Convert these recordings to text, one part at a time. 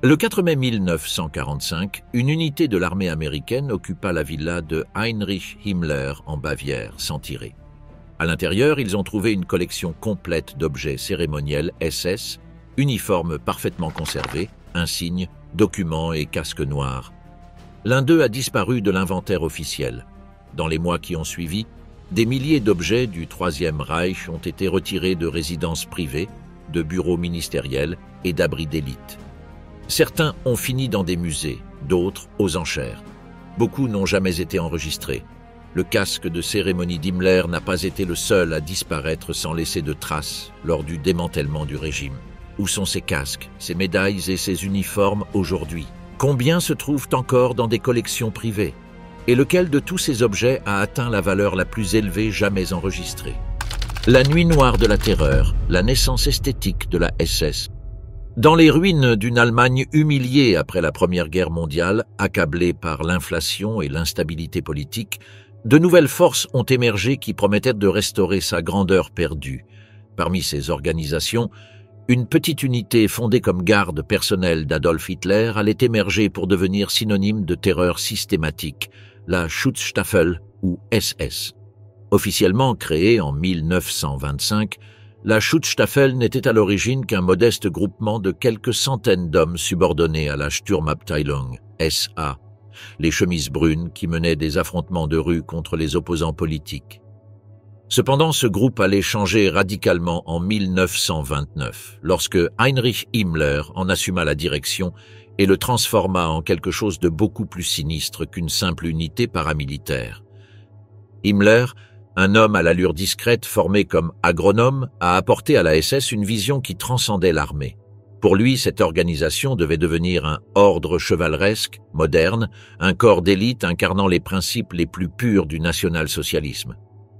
Le 4 mai 1945, une unité de l'armée américaine occupa la villa de Heinrich Himmler en Bavière, sans tirer. À l'intérieur, ils ont trouvé une collection complète d'objets cérémoniels SS, uniformes parfaitement conservés, insignes, documents et casques noirs. L'un d'eux a disparu de l'inventaire officiel. Dans les mois qui ont suivi, des milliers d'objets du Troisième Reich ont été retirés de résidences privées, de bureaux ministériels et d'abris d'élite. Certains ont fini dans des musées, d'autres aux enchères. Beaucoup n'ont jamais été enregistrés. Le casque de cérémonie d'Himmler n'a pas été le seul à disparaître sans laisser de traces lors du démantèlement du régime. Où sont ces casques, ces médailles et ces uniformes aujourd'hui? Combien se trouvent encore dans des collections privées? Et lequel de tous ces objets a atteint la valeur la plus élevée jamais enregistrée? La nuit noire de la terreur, la naissance esthétique de la SS. Dans les ruines d'une Allemagne humiliée après la Première Guerre mondiale, accablée par l'inflation et l'instabilité politique, de nouvelles forces ont émergé qui promettaient de restaurer sa grandeur perdue. Parmi ces organisations, une petite unité fondée comme garde personnelle d'Adolf Hitler allait émerger pour devenir synonyme de terreur systématique, la Schutzstaffel ou SS. Officiellement créée en 1925, la Schutzstaffel n'était à l'origine qu'un modeste groupement de quelques centaines d'hommes subordonnés à la Sturmabteilung, SA, les chemises brunes qui menaient des affrontements de rue contre les opposants politiques. Cependant, ce groupe allait changer radicalement en 1929, lorsque Heinrich Himmler en assuma la direction et le transforma en quelque chose de beaucoup plus sinistre qu'une simple unité paramilitaire. Himmler, un homme à l'allure discrète formé comme agronome, a apporté à la SS une vision qui transcendait l'armée. Pour lui, cette organisation devait devenir un ordre chevaleresque, moderne, un corps d'élite incarnant les principes les plus purs du national-socialisme.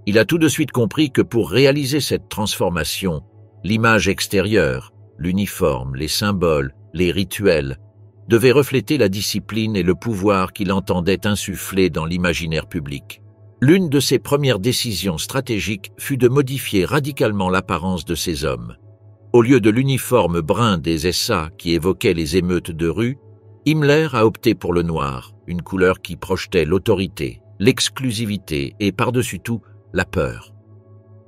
Il a tout de suite compris que pour réaliser cette transformation, l'image extérieure, l'uniforme, les symboles, les rituels, devait refléter la discipline et le pouvoir qu'il entendait insuffler dans l'imaginaire public. L'une de ses premières décisions stratégiques fut de modifier radicalement l'apparence de ces hommes. Au lieu de l'uniforme brun des SA qui évoquait les émeutes de rue, Himmler a opté pour le noir, une couleur qui projetait l'autorité, l'exclusivité et par-dessus tout, la peur.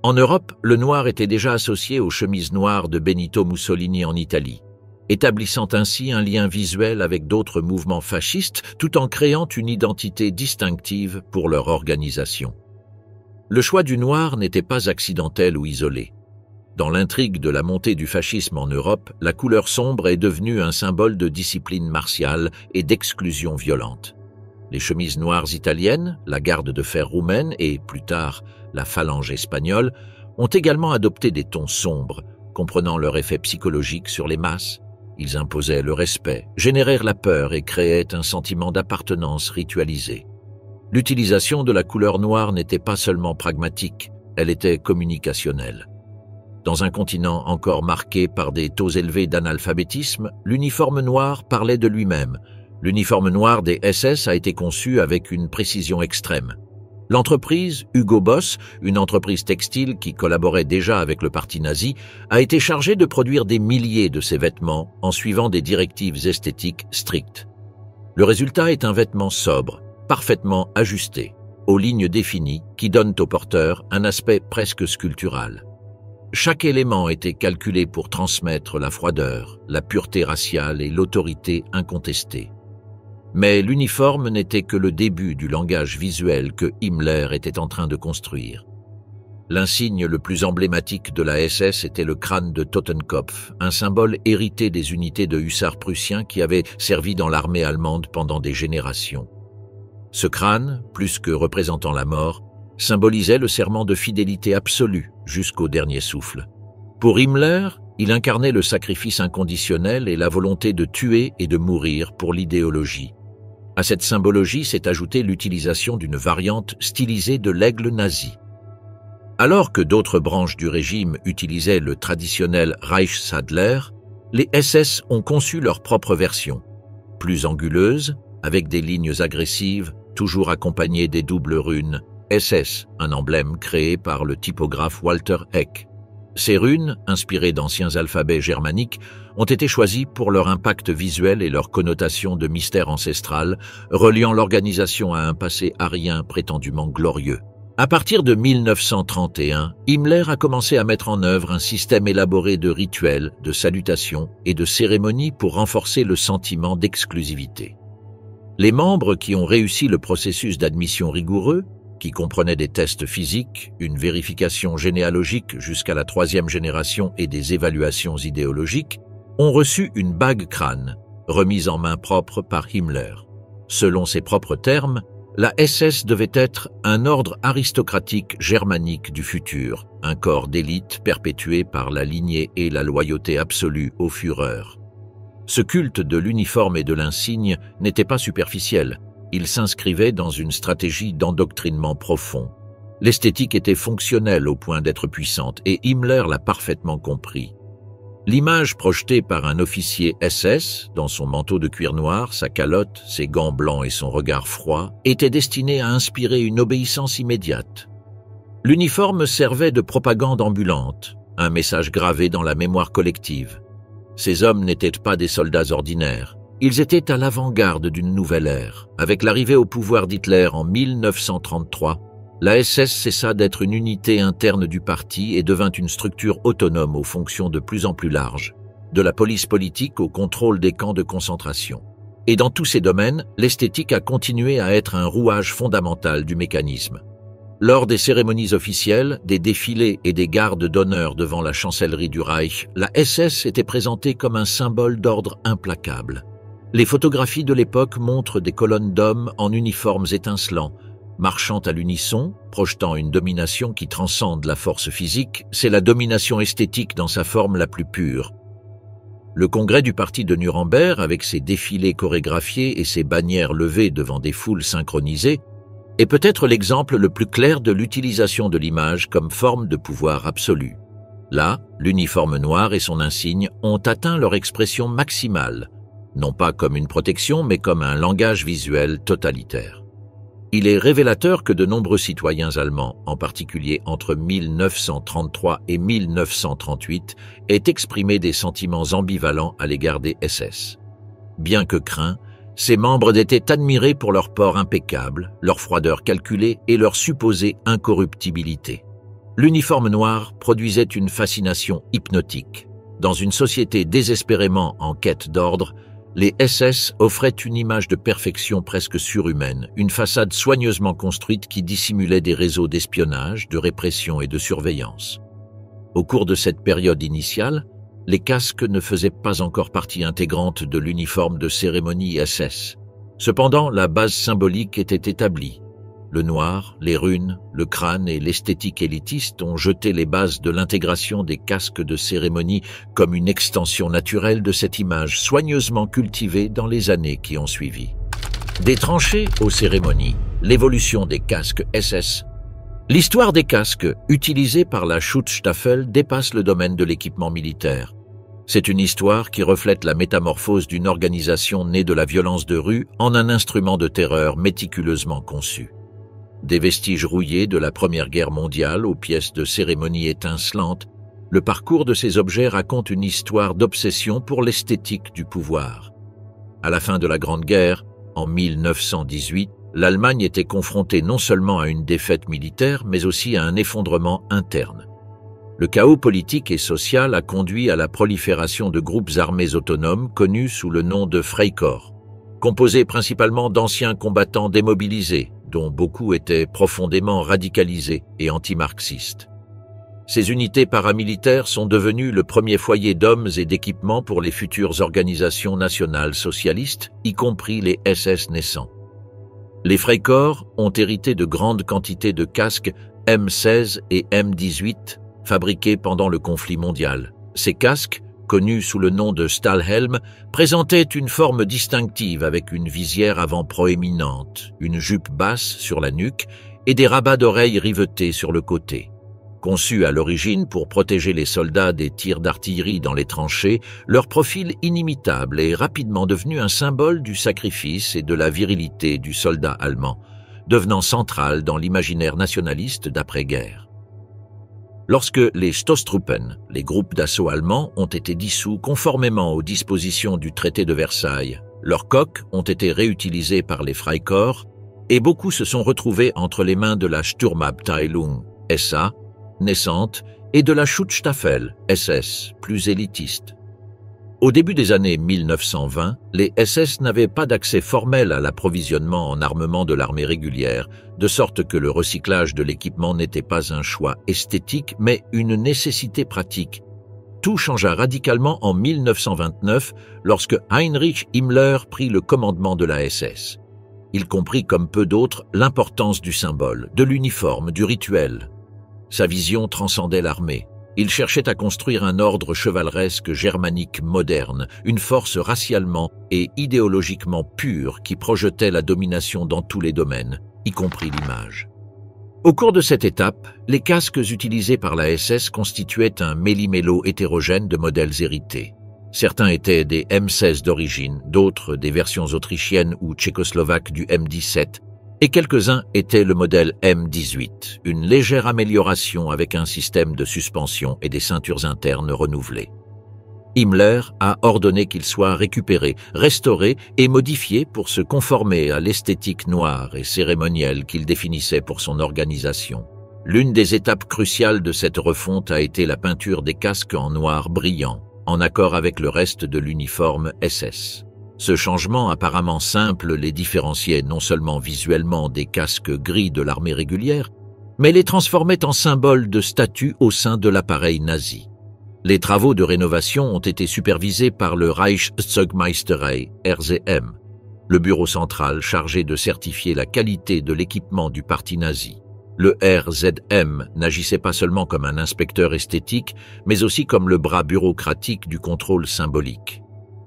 En Europe, le noir était déjà associé aux chemises noires de Benito Mussolini en Italie, établissant ainsi un lien visuel avec d'autres mouvements fascistes tout en créant une identité distinctive pour leur organisation. Le choix du noir n'était pas accidentel ou isolé. Dans l'intrigue de la montée du fascisme en Europe, la couleur sombre est devenue un symbole de discipline martiale et d'exclusion violente. Les chemises noires italiennes, la garde de fer roumaine et, plus tard, la phalange espagnole, ont également adopté des tons sombres, comprenant leur effet psychologique sur les masses. Ils imposaient le respect, générèrent la peur et créaient un sentiment d'appartenance ritualisé. L'utilisation de la couleur noire n'était pas seulement pragmatique, elle était communicationnelle. Dans un continent encore marqué par des taux élevés d'analphabétisme, l'uniforme noir parlait de lui-même. L'uniforme noir des SS a été conçu avec une précision extrême. L'entreprise Hugo Boss, une entreprise textile qui collaborait déjà avec le parti nazi, a été chargée de produire des milliers de ces vêtements en suivant des directives esthétiques strictes. Le résultat est un vêtement sobre, parfaitement ajusté, aux lignes définies qui donnent au porteur un aspect presque sculptural. Chaque élément était calculé pour transmettre la froideur, la pureté raciale et l'autorité incontestée. Mais l'uniforme n'était que le début du langage visuel que Himmler était en train de construire. L'insigne le plus emblématique de la SS était le crâne de Totenkopf, un symbole hérité des unités de hussards prussiens qui avaient servi dans l'armée allemande pendant des générations. Ce crâne, plus que représentant la mort, symbolisait le serment de fidélité absolue jusqu'au dernier souffle. Pour Himmler, il incarnait le sacrifice inconditionnel et la volonté de tuer et de mourir pour l'idéologie. À cette symbologie s'est ajoutée l'utilisation d'une variante stylisée de l'aigle nazi. Alors que d'autres branches du régime utilisaient le traditionnel Reichsadler, les SS ont conçu leur propre version, plus anguleuse, avec des lignes agressives, toujours accompagnées des doubles runes SS, un emblème créé par le typographe Walter Eck. Ces runes, inspirées d'anciens alphabets germaniques, ont été choisies pour leur impact visuel et leur connotation de mystère ancestral, reliant l'organisation à un passé arien prétendument glorieux. À partir de 1931, Himmler a commencé à mettre en œuvre un système élaboré de rituels, de salutations et de cérémonies pour renforcer le sentiment d'exclusivité. Les membres qui ont réussi le processus d'admission rigoureux, qui comprenait des tests physiques, une vérification généalogique jusqu'à la 3e génération et des évaluations idéologiques, ont reçu une bague crâne, remise en main propre par Himmler. Selon ses propres termes, la SS devait être un ordre aristocratique germanique du futur, un corps d'élite perpétué par la lignée et la loyauté absolue au Führer. Ce culte de l'uniforme et de l'insigne n'était pas superficiel, il s'inscrivait dans une stratégie d'endoctrinement profond. L'esthétique était fonctionnelle au point d'être puissante et Himmler l'a parfaitement compris. L'image projetée par un officier SS, dans son manteau de cuir noir, sa calotte, ses gants blancs et son regard froid, était destinée à inspirer une obéissance immédiate. L'uniforme servait de propagande ambulante, un message gravé dans la mémoire collective. Ces hommes n'étaient pas des soldats ordinaires. Ils étaient à l'avant-garde d'une nouvelle ère. Avec l'arrivée au pouvoir d'Hitler en 1933, la SS cessa d'être une unité interne du parti et devint une structure autonome aux fonctions de plus en plus larges, de la police politique au contrôle des camps de concentration. Et dans tous ces domaines, l'esthétique a continué à être un rouage fondamental du mécanisme. Lors des cérémonies officielles, des défilés et des gardes d'honneur devant la chancellerie du Reich, la SS était présentée comme un symbole d'ordre implacable. Les photographies de l'époque montrent des colonnes d'hommes en uniformes étincelants, marchant à l'unisson, projetant une domination qui transcende la force physique, c'est la domination esthétique dans sa forme la plus pure. Le congrès du parti de Nuremberg, avec ses défilés chorégraphiés et ses bannières levées devant des foules synchronisées, est peut-être l'exemple le plus clair de l'utilisation de l'image comme forme de pouvoir absolu. Là, l'uniforme noir et son insigne ont atteint leur expression maximale, non pas comme une protection, mais comme un langage visuel totalitaire. Il est révélateur que de nombreux citoyens allemands, en particulier entre 1933 et 1938, aient exprimé des sentiments ambivalents à l'égard des SS. Bien que craints, ces membres étaient admirés pour leur port impeccable, leur froideur calculée et leur supposée incorruptibilité. L'uniforme noir produisait une fascination hypnotique. Dans une société désespérément en quête d'ordre, les SS offraient une image de perfection presque surhumaine, une façade soigneusement construite qui dissimulait des réseaux d'espionnage, de répression et de surveillance. Au cours de cette période initiale, les casques ne faisaient pas encore partie intégrante de l'uniforme de cérémonie SS. Cependant, la base symbolique était établie. Le noir, les runes, le crâne et l'esthétique élitiste ont jeté les bases de l'intégration des casques de cérémonie comme une extension naturelle de cette image soigneusement cultivée dans les années qui ont suivi. Des tranchées aux cérémonies, l'évolution des casques SS. L'histoire des casques utilisés par la Schutzstaffel dépasse le domaine de l'équipement militaire. C'est une histoire qui reflète la métamorphose d'une organisation née de la violence de rue en un instrument de terreur méticuleusement conçu. Des vestiges rouillés de la Première Guerre mondiale aux pièces de cérémonie étincelantes, le parcours de ces objets raconte une histoire d'obsession pour l'esthétique du pouvoir. À la fin de la Grande Guerre, en 1918, l'Allemagne était confrontée non seulement à une défaite militaire, mais aussi à un effondrement interne. Le chaos politique et social a conduit à la prolifération de groupes armés autonomes connus sous le nom de Freikorps, composés principalement d'anciens combattants démobilisés, dont beaucoup étaient profondément radicalisés et anti-marxistes. Ces unités paramilitaires sont devenues le premier foyer d'hommes et d'équipements pour les futures organisations nationales socialistes, y compris les SS naissants. Les Freikorps ont hérité de grandes quantités de casques M16 et M18 fabriqués pendant le conflit mondial. Ces casques, connus sous le nom de Stahlhelm, présentaient une forme distinctive avec une visière avant proéminente, une jupe basse sur la nuque et des rabats d'oreilles rivetés sur le côté. Conçus à l'origine pour protéger les soldats des tirs d'artillerie dans les tranchées, leur profil inimitable est rapidement devenu un symbole du sacrifice et de la virilité du soldat allemand, devenant central dans l'imaginaire nationaliste d'après-guerre. Lorsque les Stoßtruppen, les groupes d'assaut allemands, ont été dissous conformément aux dispositions du traité de Versailles, leurs coques ont été réutilisées par les Freikorps et beaucoup se sont retrouvés entre les mains de la Sturmabteilung, SA, naissante, et de la Schutzstaffel, SS, plus élitiste. Au début des années 1920, les SS n'avaient pas d'accès formel à l'approvisionnement en armement de l'armée régulière, de sorte que le recyclage de l'équipement n'était pas un choix esthétique, mais une nécessité pratique. Tout changea radicalement en 1929, lorsque Heinrich Himmler prit le commandement de la SS. Il comprit comme peu d'autres l'importance du symbole, de l'uniforme, du rituel. Sa vision transcendait l'armée. Il cherchait à construire un ordre chevaleresque germanique moderne, une force racialement et idéologiquement pure qui projetait la domination dans tous les domaines, y compris l'image. Au cours de cette étape, les casques utilisés par la SS constituaient un méli-mélo hétérogène de modèles hérités. Certains étaient des M16 d'origine, d'autres des versions autrichiennes ou tchécoslovaques du M17, et quelques-uns étaient le modèle M18, une légère amélioration avec un système de suspension et des ceintures internes renouvelées. Himmler a ordonné qu'ils soient récupérés, restaurés et modifiés pour se conformer à l'esthétique noire et cérémonielle qu'il définissait pour son organisation. L'une des étapes cruciales de cette refonte a été la peinture des casques en noir brillant, en accord avec le reste de l'uniforme SS. Ce changement apparemment simple les différenciait non seulement visuellement des casques gris de l'armée régulière, mais les transformait en symboles de statut au sein de l'appareil nazi. Les travaux de rénovation ont été supervisés par le Reichszeugmeisterei, RZM, le bureau central chargé de certifier la qualité de l'équipement du parti nazi. Le RZM n'agissait pas seulement comme un inspecteur esthétique, mais aussi comme le bras bureaucratique du contrôle symbolique.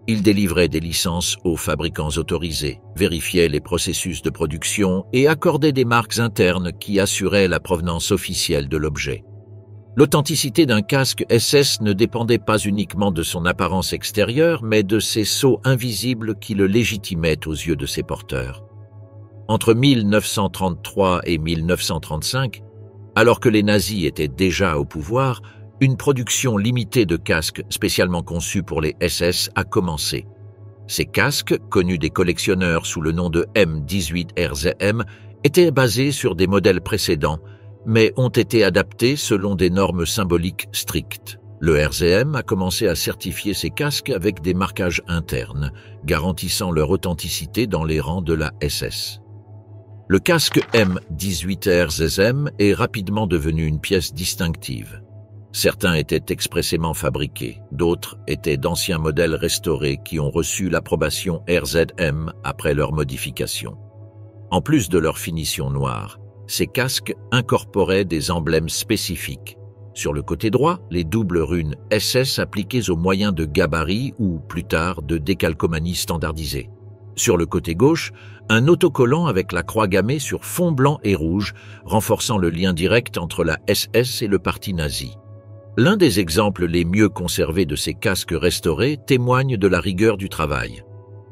Il délivrait des licences aux fabricants autorisés, vérifiait les processus de production et accordait des marques internes qui assuraient la provenance officielle de l'objet. L'authenticité d'un casque SS ne dépendait pas uniquement de son apparence extérieure, mais de ses sceaux invisibles qui le légitimaient aux yeux de ses porteurs. Entre 1933 et 1935, alors que les nazis étaient déjà au pouvoir, une production limitée de casques spécialement conçus pour les SS a commencé. Ces casques, connus des collectionneurs sous le nom de M18 RZM, étaient basés sur des modèles précédents, mais ont été adaptés selon des normes symboliques strictes. Le RZM a commencé à certifier ces casques avec des marquages internes, garantissant leur authenticité dans les rangs de la SS. Le casque M18 RZM est rapidement devenu une pièce distinctive. Certains étaient expressément fabriqués, d'autres étaient d'anciens modèles restaurés qui ont reçu l'approbation RZM après leur modification. En plus de leur finition noire, ces casques incorporaient des emblèmes spécifiques. Sur le côté droit, les doubles runes SS appliquées au moyen de gabarit ou, plus tard, de décalcomanie standardisée. Sur le côté gauche, un autocollant avec la croix gammée sur fond blanc et rouge, renforçant le lien direct entre la SS et le parti nazi. L'un des exemples les mieux conservés de ces casques restaurés témoigne de la rigueur du travail.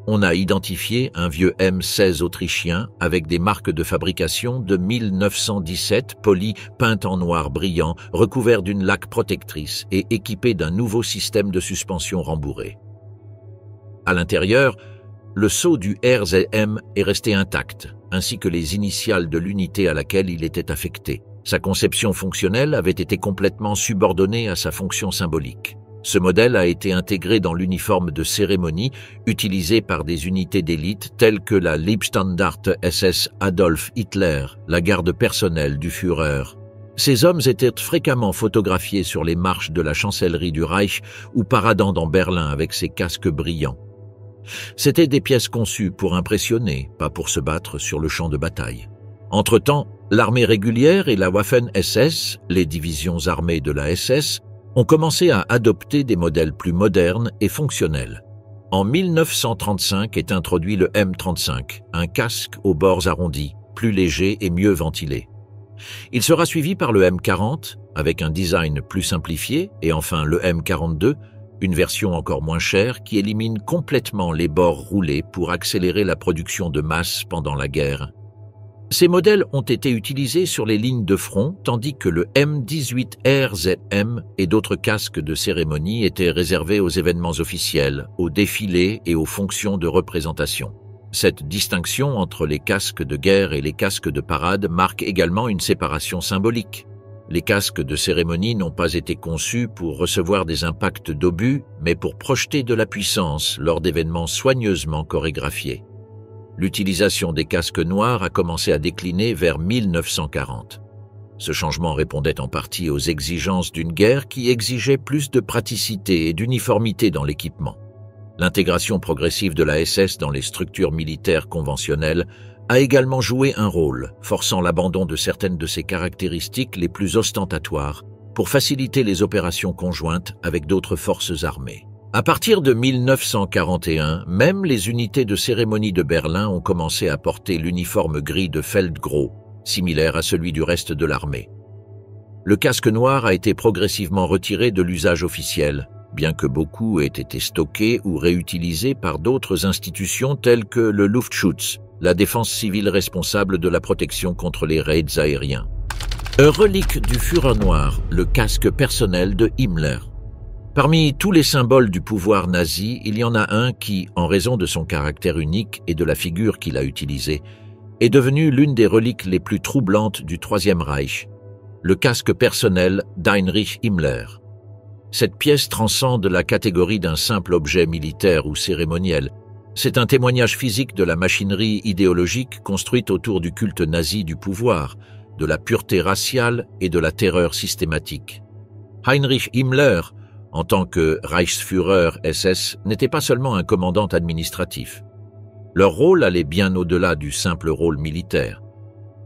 On a identifié un vieux M16 autrichien avec des marques de fabrication de 1917 poli, peint en noir brillant, recouvert d'une laque protectrice et équipé d'un nouveau système de suspension rembourré. À l'intérieur, le sceau du RZM est resté intact, ainsi que les initiales de l'unité à laquelle il était affecté. Sa conception fonctionnelle avait été complètement subordonnée à sa fonction symbolique. Ce modèle a été intégré dans l'uniforme de cérémonie utilisé par des unités d'élite telles que la Leibstandarte SS Adolf Hitler, la garde personnelle du Führer. Ces hommes étaient fréquemment photographiés sur les marches de la chancellerie du Reich ou paradant dans Berlin avec ses casques brillants. C'étaient des pièces conçues pour impressionner, pas pour se battre sur le champ de bataille. Entre-temps, l'armée régulière et la Waffen-SS, les divisions armées de la SS, ont commencé à adopter des modèles plus modernes et fonctionnels. En 1935 est introduit le M35, un casque aux bords arrondis, plus léger et mieux ventilé. Il sera suivi par le M40, avec un design plus simplifié, et enfin le M42, une version encore moins chère qui élimine complètement les bords roulés pour accélérer la production de masse pendant la guerre. Ces modèles ont été utilisés sur les lignes de front, tandis que le M18RZM et d'autres casques de cérémonie étaient réservés aux événements officiels, aux défilés et aux fonctions de représentation. Cette distinction entre les casques de guerre et les casques de parade marque également une séparation symbolique. Les casques de cérémonie n'ont pas été conçus pour recevoir des impacts d'obus, mais pour projeter de la puissance lors d'événements soigneusement chorégraphiés. L'utilisation des casques noirs a commencé à décliner vers 1940. Ce changement répondait en partie aux exigences d'une guerre qui exigeait plus de praticité et d'uniformité dans l'équipement. L'intégration progressive de la SS dans les structures militaires conventionnelles a également joué un rôle, forçant l'abandon de certaines de ses caractéristiques les plus ostentatoires pour faciliter les opérations conjointes avec d'autres forces armées. À partir de 1941, même les unités de cérémonie de Berlin ont commencé à porter l'uniforme gris de Feldgrau, similaire à celui du reste de l'armée. Le casque noir a été progressivement retiré de l'usage officiel, bien que beaucoup aient été stockés ou réutilisés par d'autres institutions telles que le Luftschutz, la défense civile responsable de la protection contre les raids aériens. Relique du Führer noir, le casque personnel de Himmler. Parmi tous les symboles du pouvoir nazi, il y en a un qui, en raison de son caractère unique et de la figure qu'il a utilisée, est devenu l'une des reliques les plus troublantes du Troisième Reich, le casque personnel d'Heinrich Himmler. Cette pièce transcende la catégorie d'un simple objet militaire ou cérémoniel. C'est un témoignage physique de la machinerie idéologique construite autour du culte nazi du pouvoir, de la pureté raciale et de la terreur systématique. Heinrich Himmler, en tant que Reichsführer SS, n'était pas seulement un commandant administratif. Leur rôle allait bien au-delà du simple rôle militaire.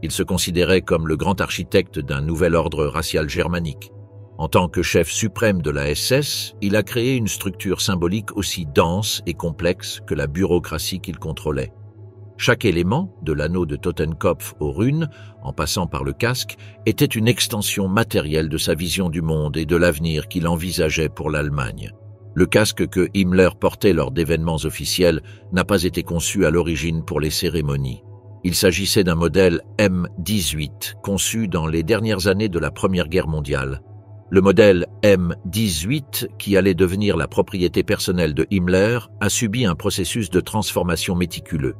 Il se considérait comme le grand architecte d'un nouvel ordre racial germanique. En tant que chef suprême de la SS, il a créé une structure symbolique aussi dense et complexe que la bureaucratie qu'il contrôlait. Chaque élément, de l'anneau de Totenkopf aux runes, en passant par le casque, était une extension matérielle de sa vision du monde et de l'avenir qu'il envisageait pour l'Allemagne. Le casque que Himmler portait lors d'événements officiels n'a pas été conçu à l'origine pour les cérémonies. Il s'agissait d'un modèle M18, conçu dans les dernières années de la Première Guerre mondiale. Le modèle M18, qui allait devenir la propriété personnelle de Himmler, a subi un processus de transformation méticuleux.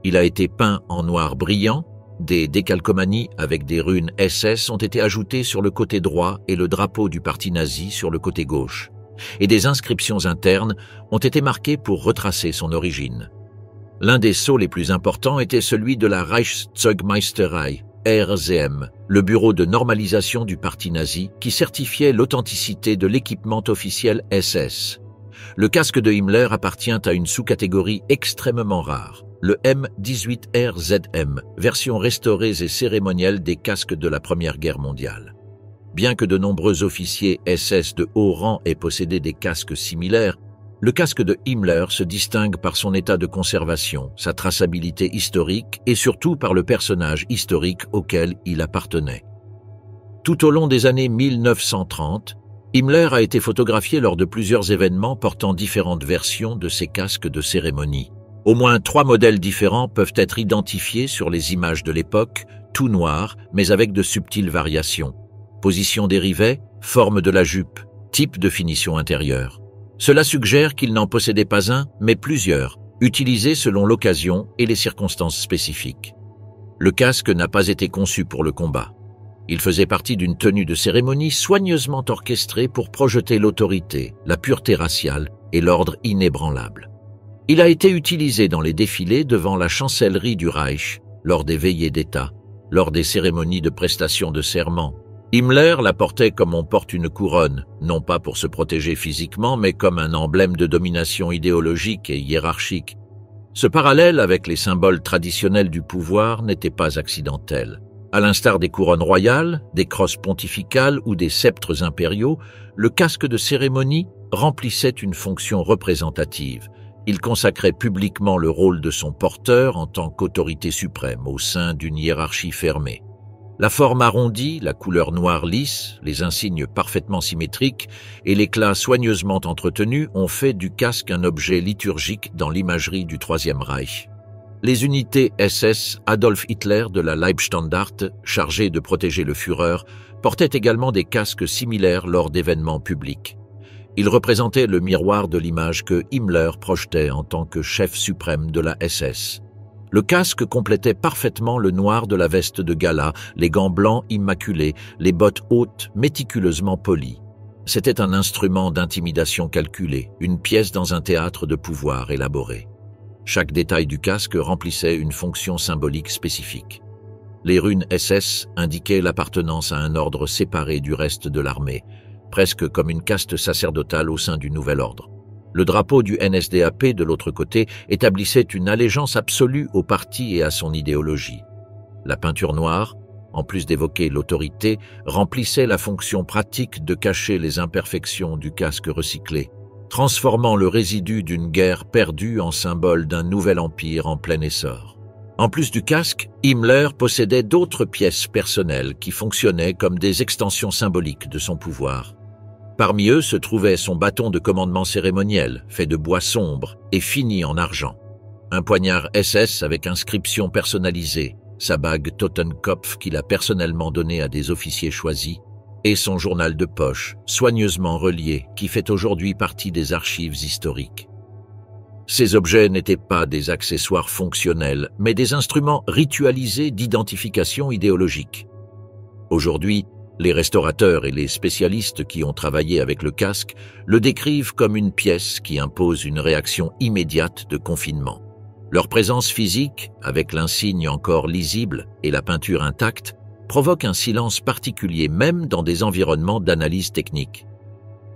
Il a été peint en noir brillant, des décalcomanies avec des runes SS ont été ajoutées sur le côté droit et le drapeau du parti nazi sur le côté gauche, et des inscriptions internes ont été marquées pour retracer son origine. L'un des sceaux les plus importants était celui de la Reichszeugmeisterei, RZM, le bureau de normalisation du parti nazi qui certifiait l'authenticité de l'équipement officiel SS. Le casque de Himmler appartient à une sous-catégorie extrêmement rare, le M18RZM, version restaurée et cérémonielle des casques de la Première Guerre mondiale. Bien que de nombreux officiers SS de haut rang aient possédé des casques similaires, le casque de Himmler se distingue par son état de conservation, sa traçabilité historique et surtout par le personnage historique auquel il appartenait. Tout au long des années 1930, Himmler a été photographié lors de plusieurs événements portant différentes versions de ses casques de cérémonie. Au moins 3 modèles différents peuvent être identifiés sur les images de l'époque, tout noirs, mais avec de subtiles variations. Position des rivets, forme de la jupe, type de finition intérieure. Cela suggère qu'il n'en possédait pas un, mais plusieurs, utilisés selon l'occasion et les circonstances spécifiques. Le casque n'a pas été conçu pour le combat. Il faisait partie d'une tenue de cérémonie soigneusement orchestrée pour projeter l'autorité, la pureté raciale et l'ordre inébranlable. Il a été utilisé dans les défilés devant la chancellerie du Reich, lors des veillées d'État, lors des cérémonies de prestation de serment. Himmler la portait comme on porte une couronne, non pas pour se protéger physiquement, mais comme un emblème de domination idéologique et hiérarchique. Ce parallèle avec les symboles traditionnels du pouvoir n'était pas accidentel. À l'instar des couronnes royales, des crosses pontificales ou des sceptres impériaux, le casque de cérémonie remplissait une fonction représentative. Il consacrait publiquement le rôle de son porteur en tant qu'autorité suprême au sein d'une hiérarchie fermée. La forme arrondie, la couleur noire lisse, les insignes parfaitement symétriques et l'éclat soigneusement entretenu ont fait du casque un objet liturgique dans l'imagerie du Troisième Reich. Les unités SS Adolf Hitler de la Leibstandarte, chargées de protéger le Führer, portaient également des casques similaires lors d'événements publics. Ils représentaient le miroir de l'image que Himmler projetait en tant que chef suprême de la SS. Le casque complétait parfaitement le noir de la veste de gala, les gants blancs immaculés, les bottes hautes méticuleusement polies. C'était un instrument d'intimidation calculé, une pièce dans un théâtre de pouvoir élaboré. Chaque détail du casque remplissait une fonction symbolique spécifique. Les runes SS indiquaient l'appartenance à un ordre séparé du reste de l'armée, presque comme une caste sacerdotale au sein du nouvel ordre. Le drapeau du NSDAP, de l'autre côté, établissait une allégeance absolue au parti et à son idéologie. La peinture noire, en plus d'évoquer l'autorité, remplissait la fonction pratique de cacher les imperfections du casque recyclé, transformant le résidu d'une guerre perdue en symbole d'un nouvel empire en plein essor. En plus du casque, Himmler possédait d'autres pièces personnelles qui fonctionnaient comme des extensions symboliques de son pouvoir. Parmi eux se trouvait son bâton de commandement cérémoniel, fait de bois sombre et fini en argent. Un poignard SS avec inscription personnalisée, sa bague Totenkopf qu'il a personnellement donnée à des officiers choisis, et son journal de poche, soigneusement relié, qui fait aujourd'hui partie des archives historiques. Ces objets n'étaient pas des accessoires fonctionnels, mais des instruments ritualisés d'identification idéologique. Aujourd'hui, les restaurateurs et les spécialistes qui ont travaillé avec le casque le décrivent comme une pièce qui impose une réaction immédiate de confinement. Leur présence physique, avec l'insigne encore lisible et la peinture intacte, provoque un silence particulier même dans des environnements d'analyse technique.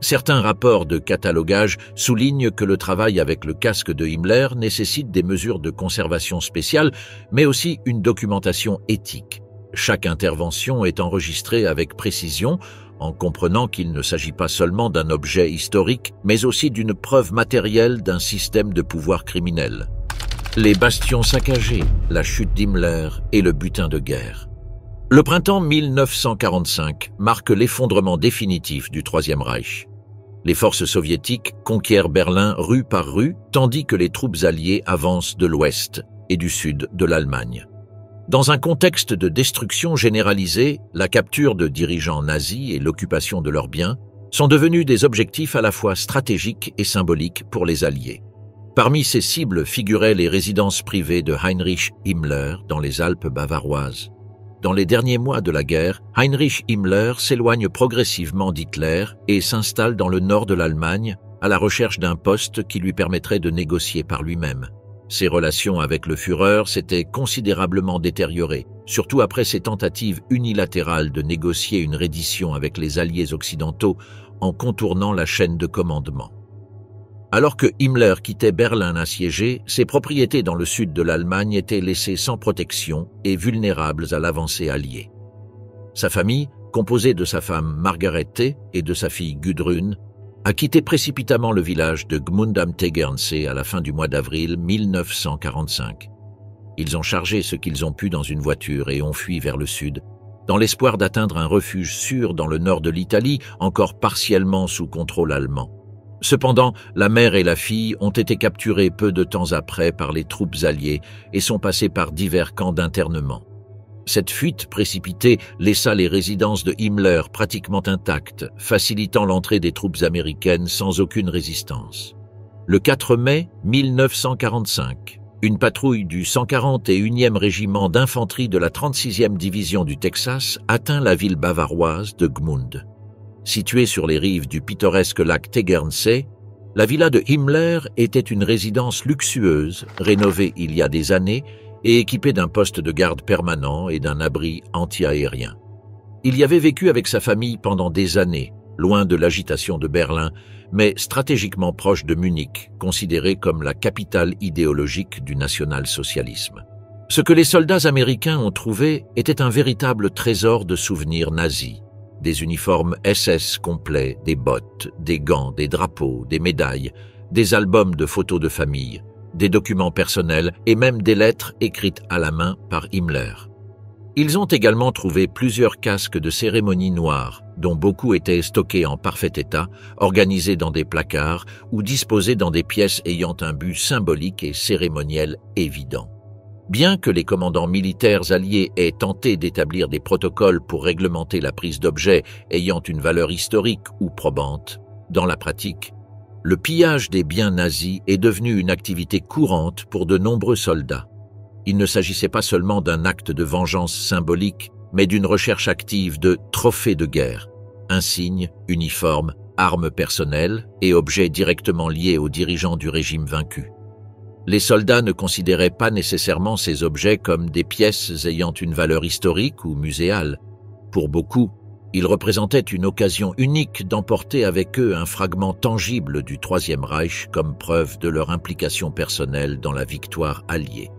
Certains rapports de catalogage soulignent que le travail avec le casque de Himmler nécessite des mesures de conservation spéciales, mais aussi une documentation éthique. Chaque intervention est enregistrée avec précision, en comprenant qu'il ne s'agit pas seulement d'un objet historique, mais aussi d'une preuve matérielle d'un système de pouvoir criminel. Les bastions saccagés, la chute d'Himmler et le butin de guerre. Le printemps 1945 marque l'effondrement définitif du Troisième Reich. Les forces soviétiques conquièrent Berlin rue par rue, tandis que les troupes alliées avancent de l'ouest et du sud de l'Allemagne. Dans un contexte de destruction généralisée, la capture de dirigeants nazis et l'occupation de leurs biens sont devenus des objectifs à la fois stratégiques et symboliques pour les Alliés. Parmi ces cibles figuraient les résidences privées de Heinrich Himmler dans les Alpes bavaroises. Dans les derniers mois de la guerre, Heinrich Himmler s'éloigne progressivement d'Hitler et s'installe dans le nord de l'Allemagne à la recherche d'un poste qui lui permettrait de négocier par lui-même. Ses relations avec le Führer s'étaient considérablement détériorées, surtout après ses tentatives unilatérales de négocier une reddition avec les alliés occidentaux en contournant la chaîne de commandement. Alors que Himmler quittait Berlin assiégé, ses propriétés dans le sud de l'Allemagne étaient laissées sans protection et vulnérables à l'avancée alliée. Sa famille, composée de sa femme Margarete et de sa fille Gudrun, a quitté précipitamment le village de Gmund am Tegernsee à la fin du mois d'avril 1945. Ils ont chargé ce qu'ils ont pu dans une voiture et ont fui vers le sud, dans l'espoir d'atteindre un refuge sûr dans le nord de l'Italie, encore partiellement sous contrôle allemand. Cependant, la mère et la fille ont été capturées peu de temps après par les troupes alliées et sont passées par divers camps d'internement. Cette fuite précipitée laissa les résidences de Himmler pratiquement intactes, facilitant l'entrée des troupes américaines sans aucune résistance. Le 4 mai 1945, une patrouille du 141e régiment d'infanterie de la 36e division du Texas atteint la ville bavaroise de Gmund. Située sur les rives du pittoresque lac Tegernsee, la villa de Himmler était une résidence luxueuse, rénovée il y a des années et équipée d'un poste de garde permanent et d'un abri anti-aérien. Il y avait vécu avec sa famille pendant des années, loin de l'agitation de Berlin, mais stratégiquement proche de Munich, considérée comme la capitale idéologique du national-socialisme. Ce que les soldats américains ont trouvé était un véritable trésor de souvenirs nazis. Des uniformes SS complets, des bottes, des gants, des drapeaux, des médailles, des albums de photos de famille, des documents personnels et même des lettres écrites à la main par Himmler. Ils ont également trouvé plusieurs casques de cérémonie noirs, dont beaucoup étaient stockés en parfait état, organisés dans des placards ou disposés dans des pièces ayant un but symbolique et cérémoniel évident. Bien que les commandants militaires alliés aient tenté d'établir des protocoles pour réglementer la prise d'objets ayant une valeur historique ou probante, dans la pratique, le pillage des biens nazis est devenu une activité courante pour de nombreux soldats. Il ne s'agissait pas seulement d'un acte de vengeance symbolique, mais d'une recherche active de trophées de guerre, insignes, uniformes, armes personnelles et objets directement liés aux dirigeants du régime vaincu. Les soldats ne considéraient pas nécessairement ces objets comme des pièces ayant une valeur historique ou muséale. Pour beaucoup, ils représentaient une occasion unique d'emporter avec eux un fragment tangible du Troisième Reich comme preuve de leur implication personnelle dans la victoire alliée.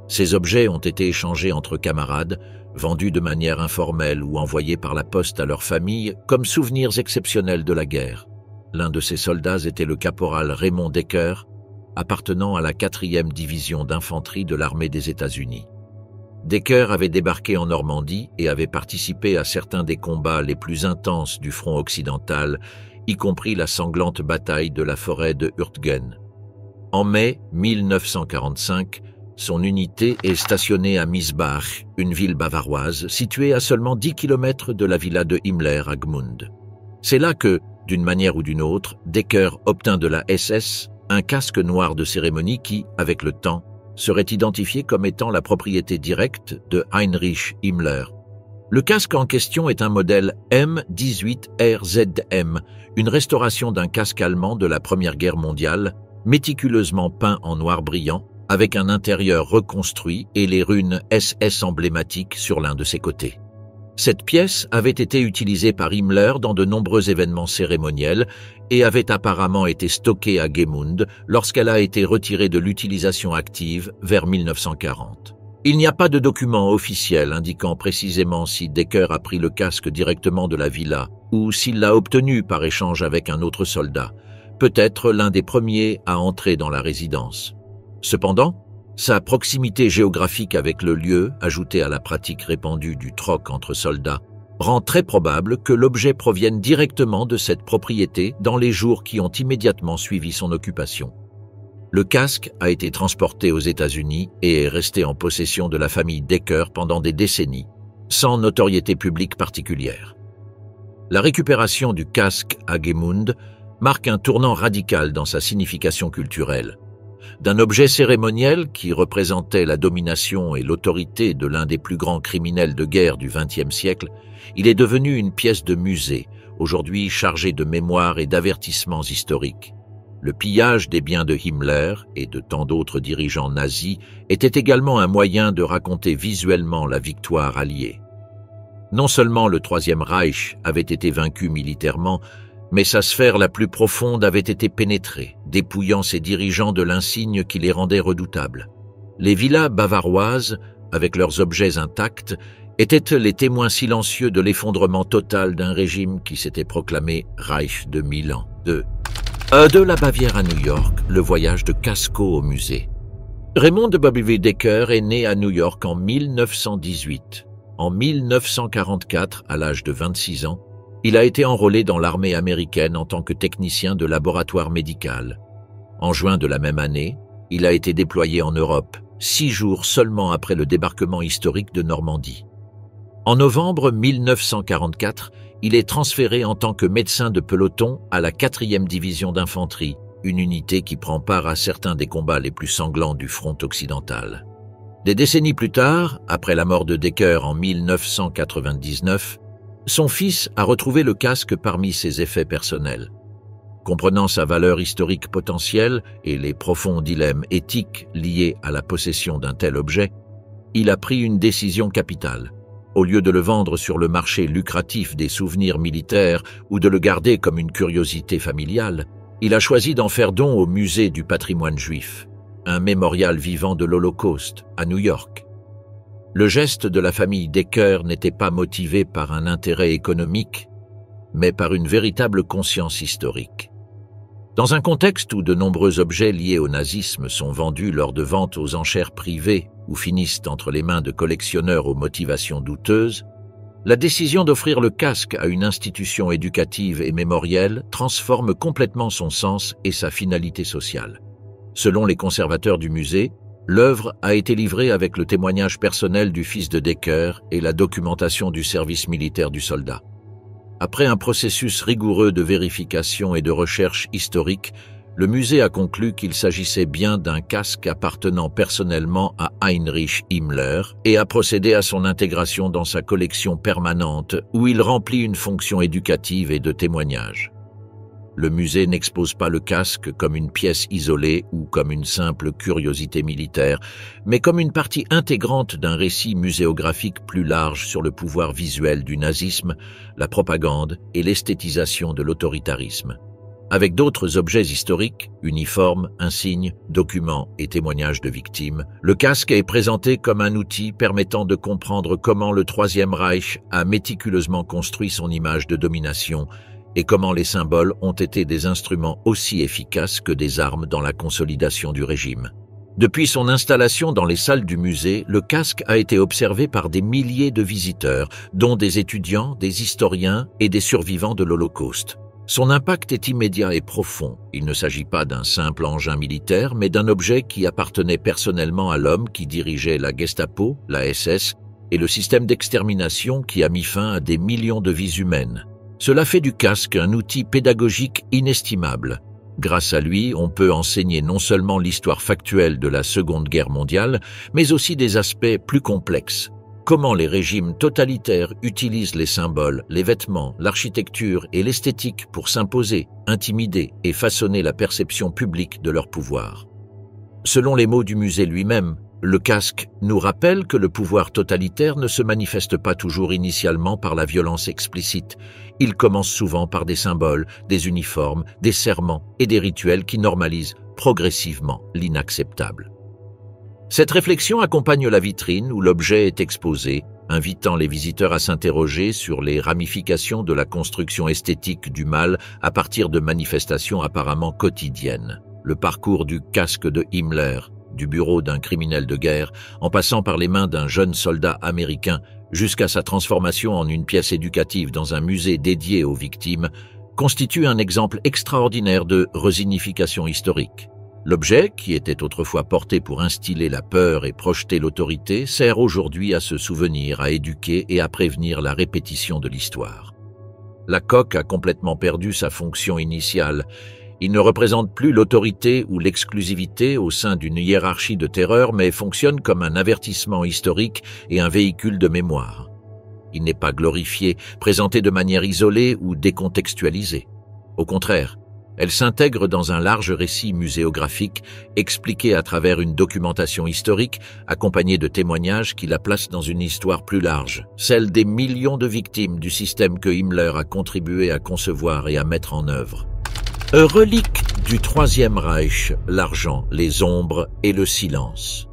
Ces objets ont été échangés entre camarades, vendus de manière informelle ou envoyés par la poste à leurs familles comme souvenirs exceptionnels de la guerre. L'un de ces soldats était le caporal Raymond Decker, appartenant à la 4e division d'infanterie de l'armée des États-Unis. Decker avait débarqué en Normandie et avait participé à certains des combats les plus intenses du front occidental, y compris la sanglante bataille de la forêt de Hurtgen. En mai 1945, son unité est stationnée à Miesbach, une ville bavaroise située à seulement 10 km de la villa de Himmler à Gmund. C'est là que, d'une manière ou d'une autre, Decker obtint de la SS un casque noir de cérémonie qui, avec le temps, serait identifié comme étant la propriété directe de Heinrich Himmler. Le casque en question est un modèle M18RZM, une restauration d'un casque allemand de la Première Guerre mondiale, méticuleusement peint en noir brillant, avec un intérieur reconstruit et les runes SS emblématiques sur l'un de ses côtés. Cette pièce avait été utilisée par Himmler dans de nombreux événements cérémoniels et avait apparemment été stockée à Gmund lorsqu'elle a été retirée de l'utilisation active vers 1940. Il n'y a pas de document officiel indiquant précisément si Decker a pris le casque directement de la villa ou s'il l'a obtenu par échange avec un autre soldat, peut-être l'un des premiers à entrer dans la résidence. Cependant, sa proximité géographique avec le lieu, ajoutée à la pratique répandue du troc entre soldats, rend très probable que l'objet provienne directement de cette propriété dans les jours qui ont immédiatement suivi son occupation. Le casque a été transporté aux États-Unis et est resté en possession de la famille Decker pendant des décennies, sans notoriété publique particulière. La récupération du casque à Gmund marque un tournant radical dans sa signification culturelle. D'un objet cérémoniel qui représentait la domination et l'autorité de l'un des plus grands criminels de guerre du XXe siècle, il est devenu une pièce de musée, aujourd'hui chargée de mémoire et d'avertissements historiques. Le pillage des biens de Himmler et de tant d'autres dirigeants nazis était également un moyen de raconter visuellement la victoire alliée. Non seulement le Troisième Reich avait été vaincu militairement, mais sa sphère la plus profonde avait été pénétrée, dépouillant ses dirigeants de l'insigne qui les rendait redoutables. Les villas bavaroises, avec leurs objets intacts, étaient les témoins silencieux de l'effondrement total d'un régime qui s'était proclamé Reich de 1000 ans. De la Bavière à New York, le voyage de Casco au musée. Raymond W. Decker est né à New York en 1918. En 1944, à l'âge de 26 ans, il a été enrôlé dans l'armée américaine en tant que technicien de laboratoire médical. En juin de la même année, il a été déployé en Europe, 6 jours seulement après le débarquement historique de Normandie. En novembre 1944, il est transféré en tant que médecin de peloton à la 4e division d'infanterie, une unité qui prend part à certains des combats les plus sanglants du front occidental. Des décennies plus tard, après la mort de Decker en 1999, son fils a retrouvé le casque parmi ses effets personnels. Comprenant sa valeur historique potentielle et les profonds dilemmes éthiques liés à la possession d'un tel objet, il a pris une décision capitale. Au lieu de le vendre sur le marché lucratif des souvenirs militaires ou de le garder comme une curiosité familiale, il a choisi d'en faire don au musée du patrimoine juif, un mémorial vivant de l'Holocauste à New York. Le geste de la famille Decker n'était pas motivé par un intérêt économique, mais par une véritable conscience historique. Dans un contexte où de nombreux objets liés au nazisme sont vendus lors de ventes aux enchères privées ou finissent entre les mains de collectionneurs aux motivations douteuses, la décision d'offrir le casque à une institution éducative et mémorielle transforme complètement son sens et sa finalité sociale. Selon les conservateurs du musée, L'œuvre a été livrée avec le témoignage personnel du fils de Decker et la documentation du service militaire du soldat. Après un processus rigoureux de vérification et de recherche historique, le musée a conclu qu'il s'agissait bien d'un casque appartenant personnellement à Heinrich Himmler et a procédé à son intégration dans sa collection permanente où il remplit une fonction éducative et de témoignage. Le musée n'expose pas le casque comme une pièce isolée ou comme une simple curiosité militaire, mais comme une partie intégrante d'un récit muséographique plus large sur le pouvoir visuel du nazisme, la propagande et l'esthétisation de l'autoritarisme. Avec d'autres objets historiques, uniformes, insignes, documents et témoignages de victimes, le casque est présenté comme un outil permettant de comprendre comment le Troisième Reich a méticuleusement construit son image de domination et comment les symboles ont été des instruments aussi efficaces que des armes dans la consolidation du régime. Depuis son installation dans les salles du musée, le casque a été observé par des milliers de visiteurs, dont des étudiants, des historiens et des survivants de l'Holocauste. Son impact est immédiat et profond. Il ne s'agit pas d'un simple engin militaire, mais d'un objet qui appartenait personnellement à l'homme qui dirigeait la Gestapo, la SS et le système d'extermination qui a mis fin à des millions de vies humaines. Cela fait du casque un outil pédagogique inestimable. Grâce à lui, on peut enseigner non seulement l'histoire factuelle de la Seconde Guerre mondiale, mais aussi des aspects plus complexes. Comment les régimes totalitaires utilisent les symboles, les vêtements, l'architecture et l'esthétique pour s'imposer, intimider et façonner la perception publique de leur pouvoir. Selon les mots du musée lui-même, le casque nous rappelle que le pouvoir totalitaire ne se manifeste pas toujours initialement par la violence explicite. Il commence souvent par des symboles, des uniformes, des serments et des rituels qui normalisent progressivement l'inacceptable. Cette réflexion accompagne la vitrine où l'objet est exposé, invitant les visiteurs à s'interroger sur les ramifications de la construction esthétique du mal à partir de manifestations apparemment quotidiennes. Le parcours du casque de Himmler, du bureau d'un criminel de guerre, en passant par les mains d'un jeune soldat américain, jusqu'à sa transformation en une pièce éducative dans un musée dédié aux victimes, constitue un exemple extraordinaire de resignification historique. L'objet, qui était autrefois porté pour instiller la peur et projeter l'autorité, sert aujourd'hui à se souvenir, à éduquer et à prévenir la répétition de l'histoire. La coque a complètement perdu sa fonction initiale. Il ne représente plus l'autorité ou l'exclusivité au sein d'une hiérarchie de terreur, mais fonctionne comme un avertissement historique et un véhicule de mémoire. Il n'est pas glorifié, présenté de manière isolée ou décontextualisée. Au contraire, elle s'intègre dans un large récit muséographique, expliqué à travers une documentation historique, accompagnée de témoignages qui la placent dans une histoire plus large, celle des millions de victimes du système que Himmler a contribué à concevoir et à mettre en œuvre. Relique du Troisième Reich, l'argent, les ombres et le silence.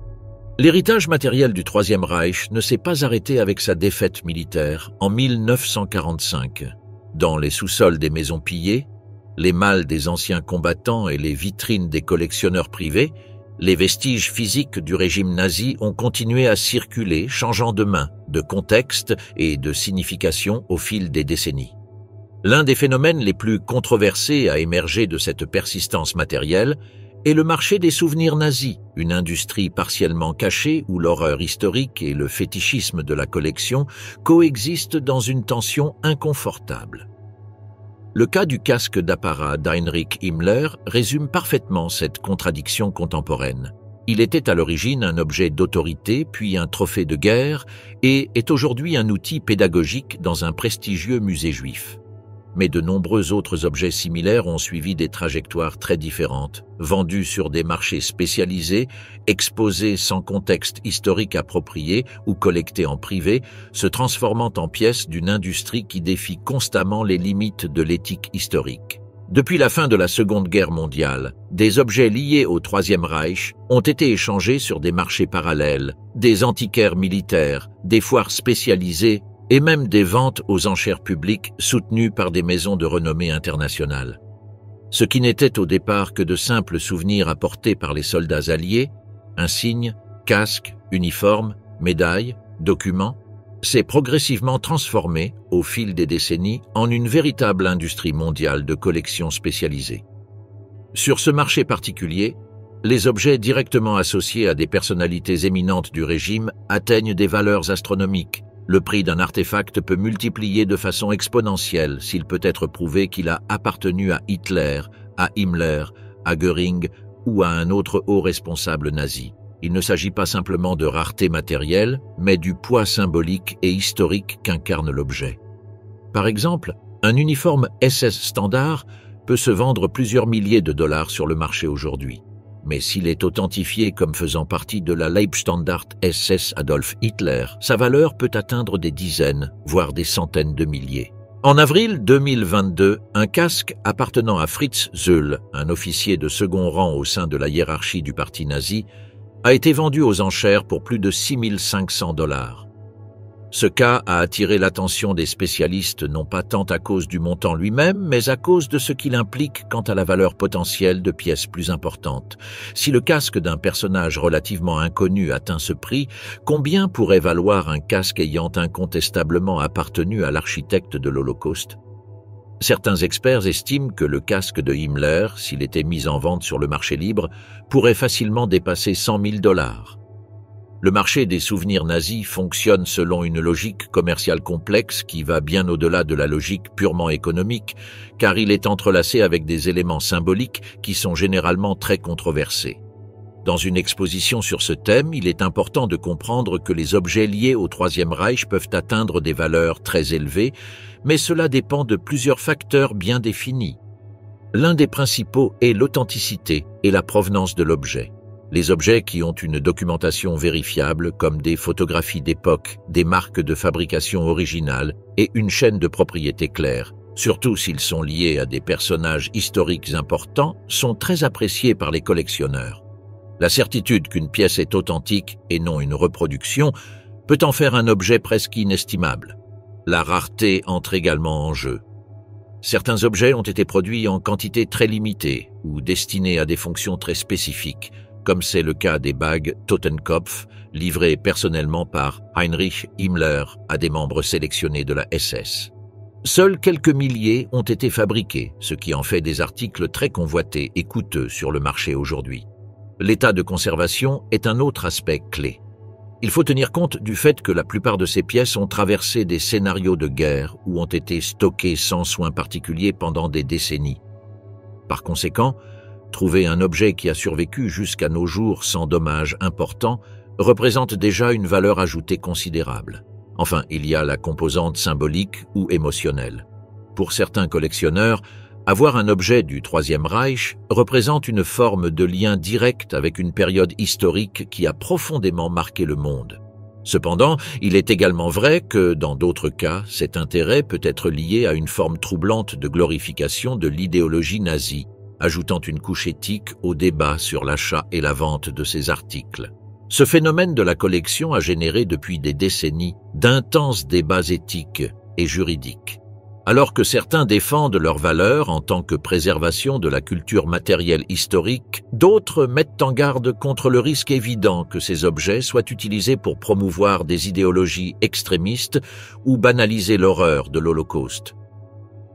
L'héritage matériel du Troisième Reich ne s'est pas arrêté avec sa défaite militaire en 1945. Dans les sous-sols des maisons pillées, les malles des anciens combattants et les vitrines des collectionneurs privés, les vestiges physiques du régime nazi ont continué à circuler, changeant de main, de contexte et de signification au fil des décennies. L'un des phénomènes les plus controversés à émerger de cette persistance matérielle est le marché des souvenirs nazis, une industrie partiellement cachée où l'horreur historique et le fétichisme de la collection coexistent dans une tension inconfortable. Le cas du casque d'apparat d'Heinrich Himmler résume parfaitement cette contradiction contemporaine. Il était à l'origine un objet d'autorité, puis un trophée de guerre, et est aujourd'hui un outil pédagogique dans un prestigieux musée juif. Mais de nombreux autres objets similaires ont suivi des trajectoires très différentes, vendus sur des marchés spécialisés, exposés sans contexte historique approprié ou collectés en privé, se transformant en pièces d'une industrie qui défie constamment les limites de l'éthique historique. Depuis la fin de la Seconde Guerre mondiale, des objets liés au Troisième Reich ont été échangés sur des marchés parallèles, des antiquaires militaires, des foires spécialisées et même des ventes aux enchères publiques soutenues par des maisons de renommée internationale. Ce qui n'était au départ que de simples souvenirs apportés par les soldats alliés, insignes, casques, uniformes, médailles, documents, s'est progressivement transformé, au fil des décennies, en une véritable industrie mondiale de collections spécialisées. Sur ce marché particulier, Les objets directement associés à des personnalités éminentes du régime atteignent des valeurs astronomiques. Le prix d'un artefact peut multiplier de façon exponentielle s'il peut être prouvé qu'il a appartenu à Hitler, à Himmler, à Göring ou à un autre haut responsable nazi. Il ne s'agit pas simplement de rareté matérielle, mais du poids symbolique et historique qu'incarne l'objet. Par exemple, un uniforme SS standard peut se vendre plusieurs milliers de dollars sur le marché aujourd'hui. Mais s'il est authentifié comme faisant partie de la Leibstandart SS Adolf Hitler, sa valeur peut atteindre des dizaines, voire des centaines de milliers. En avril 2022, un casque appartenant à Fritz Zöll, un officier de second rang au sein de la hiérarchie du parti nazi, a été vendu aux enchères pour plus de 6 500 dollars. Ce cas a attiré l'attention des spécialistes non pas tant à cause du montant lui-même, mais à cause de ce qu'il implique quant à la valeur potentielle de pièces plus importantes. Si le casque d'un personnage relativement inconnu atteint ce prix, combien pourrait valoir un casque ayant incontestablement appartenu à l'architecte de l'Holocauste ? Certains experts estiment que le casque de Himmler, s'il était mis en vente sur le marché libre, pourrait facilement dépasser 100 000 dollars. Le marché des souvenirs nazis fonctionne selon une logique commerciale complexe qui va bien au-delà de la logique purement économique, car il est entrelacé avec des éléments symboliques qui sont généralement très controversés. Dans une exposition sur ce thème, il est important de comprendre que les objets liés au Troisième Reich peuvent atteindre des valeurs très élevées, mais cela dépend de plusieurs facteurs bien définis. L'un des principaux est l'authenticité et la provenance de l'objet. Les objets qui ont une documentation vérifiable, comme des photographies d'époque, des marques de fabrication originales et une chaîne de propriété claire, surtout s'ils sont liés à des personnages historiques importants, sont très appréciés par les collectionneurs. La certitude qu'une pièce est authentique et non une reproduction peut en faire un objet presque inestimable. La rareté entre également en jeu. Certains objets ont été produits en quantité très limitée ou destinés à des fonctions très spécifiques, comme c'est le cas des bagues Totenkopf, livrées personnellement par Heinrich Himmler à des membres sélectionnés de la SS. Seuls quelques milliers ont été fabriqués, ce qui en fait des articles très convoités et coûteux sur le marché aujourd'hui. L'état de conservation est un autre aspect clé. Il faut tenir compte du fait que la plupart de ces pièces ont traversé des scénarios de guerre ou ont été stockées sans soin particulier pendant des décennies. Par conséquent, trouver un objet qui a survécu jusqu'à nos jours sans dommages importants représente déjà une valeur ajoutée considérable. Enfin, il y a la composante symbolique ou émotionnelle. Pour certains collectionneurs, avoir un objet du Troisième Reich représente une forme de lien direct avec une période historique qui a profondément marqué le monde. Cependant, il est également vrai que, dans d'autres cas, cet intérêt peut être lié à une forme troublante de glorification de l'idéologie nazie, ajoutant une couche éthique au débat sur l'achat et la vente de ces articles. Ce phénomène de la collection a généré depuis des décennies d'intenses débats éthiques et juridiques. Alors que certains défendent leurs valeurs en tant que préservation de la culture matérielle historique, d'autres mettent en garde contre le risque évident que ces objets soient utilisés pour promouvoir des idéologies extrémistes ou banaliser l'horreur de l'Holocauste.